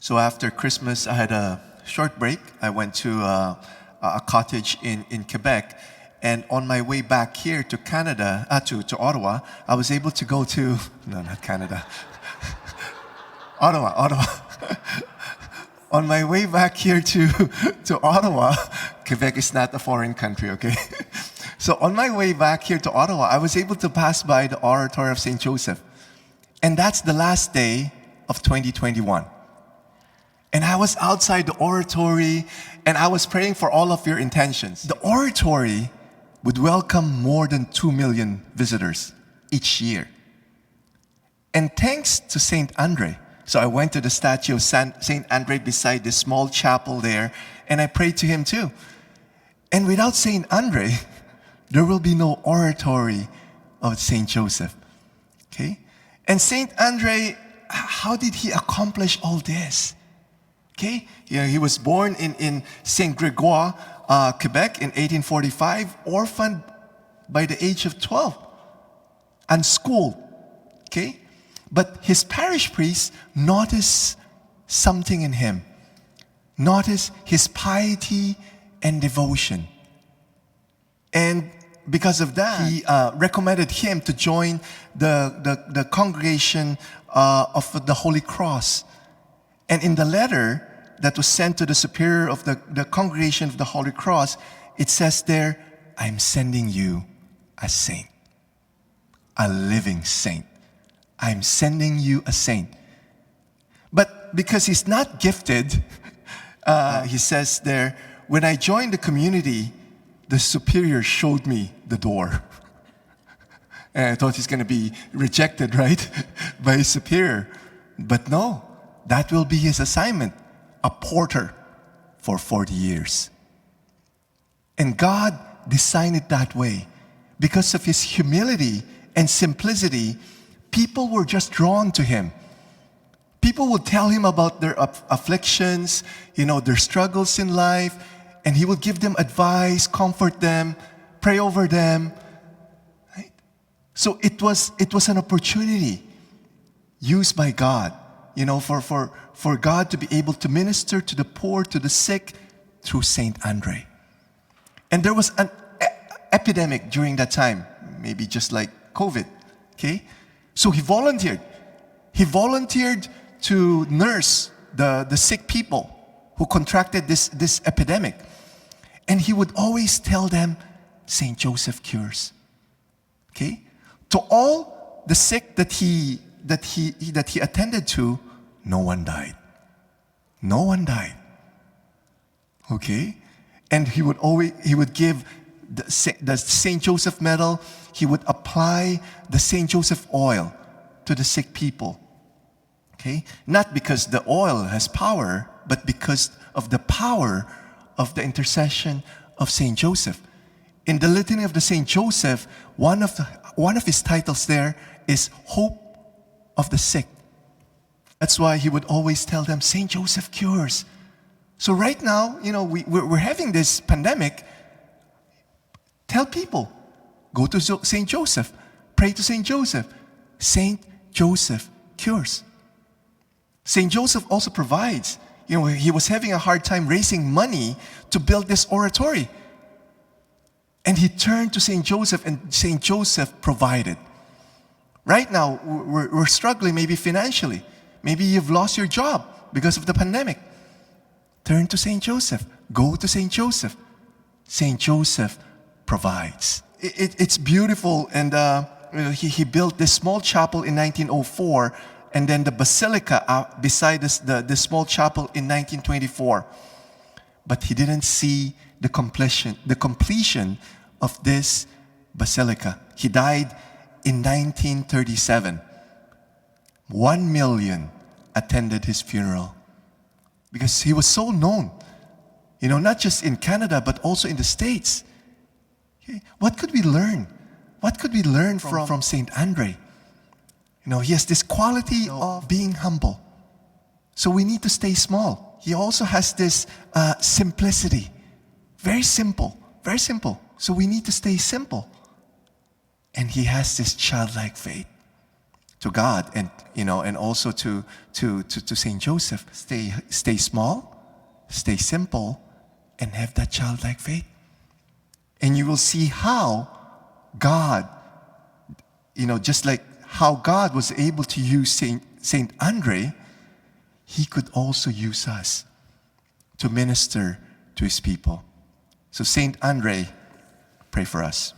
So after Christmas, I had a short break. I went to a cottage in Quebec. And on my way back here to Canada, to Ottawa, I was able to go to, no, not Canada, Ottawa. On my way back here to Ottawa, Quebec is not a foreign country, okay? So on my way back here to Ottawa, I was able to pass by the Oratory of St. Joseph. And that's the last day of 2021. And I was outside the oratory, and I was praying for all of your intentions. The oratory would welcome more than 2 million visitors each year. And thanks to St. Andre, so I went to the statue of St. Andre beside this small chapel there, and I prayed to him too. And without St. Andre, there will be no oratory of St. Joseph. Okay? And St. Andre, how did he accomplish all this? Okay? He was born in St. Gregoire, Quebec in 1845, orphaned by the age of 12, unschooled. Okay? But his parish priest noticed something in him. Noticed his piety and devotion. And because of that, he recommended him to join the congregation of the Holy Cross. And in the letter that was sent to the superior of the congregation of the Holy Cross, it says there, I'm sending you a saint, a living saint. I'm sending you a saint. But because he's not gifted, he says there, when I joined the community, the superior showed me the door. And I thought he's going to be rejected, right, by his superior. But no, that will be his assignment, a porter for 40 years. And God designed it that way. Because of his humility and simplicity, people were just drawn to him. People would tell him about their afflictions, their struggles in life, and he would give them advice, comfort them, pray over them. Right? So it was an opportunity used by God, for God to be able to minister to the poor, to the sick, through St. Andre. And there was an epidemic during that time, maybe just like COVID, okay? So he volunteered. He volunteered to nurse the sick people who contracted this epidemic. And he would always tell them, St. Joseph cures. Okay? To all the sick that he attended to, no one died. No one died. Okay? And he would give the St. Joseph medal. He would apply the St. Joseph oil to the sick people. Okay? Not because the oil has power, but because of the power of the intercession of St. Joseph. In the Litany of the St. Joseph, one of his titles there is Hope of the Sick. That's why he would always tell them, St. Joseph cures. So right now, we're having this pandemic. Tell people, go to St. Joseph, pray to St. Joseph. St. Joseph cures. St. Joseph also provides. He was having a hard time raising money to build this oratory. And he turned to St. Joseph, and St. Joseph provided. Right now, we're struggling maybe financially. Maybe you've lost your job because of the pandemic. Turn to St. Joseph. Go to St. Joseph. St. Joseph provides. It's beautiful, and he built this small chapel in 1904, and then the basilica beside the small chapel in 1924. But he didn't see the completion of this basilica. He died in 1937. 1 million attended his funeral because he was so known, not just in Canada, but also in the States. Okay? What could we learn? What could we learn from St. Andre? He has this quality of being humble. So we need to stay small. He also has this simplicity. Very simple, very simple. So we need to stay simple. And he has this childlike faith. to God, and and also to Saint Joseph. Stay small, stay simple, and have that childlike faith. And you will see how God, just like how God was able to use Saint Andre, He could also use us to minister to His people. So Saint Andre, pray for us.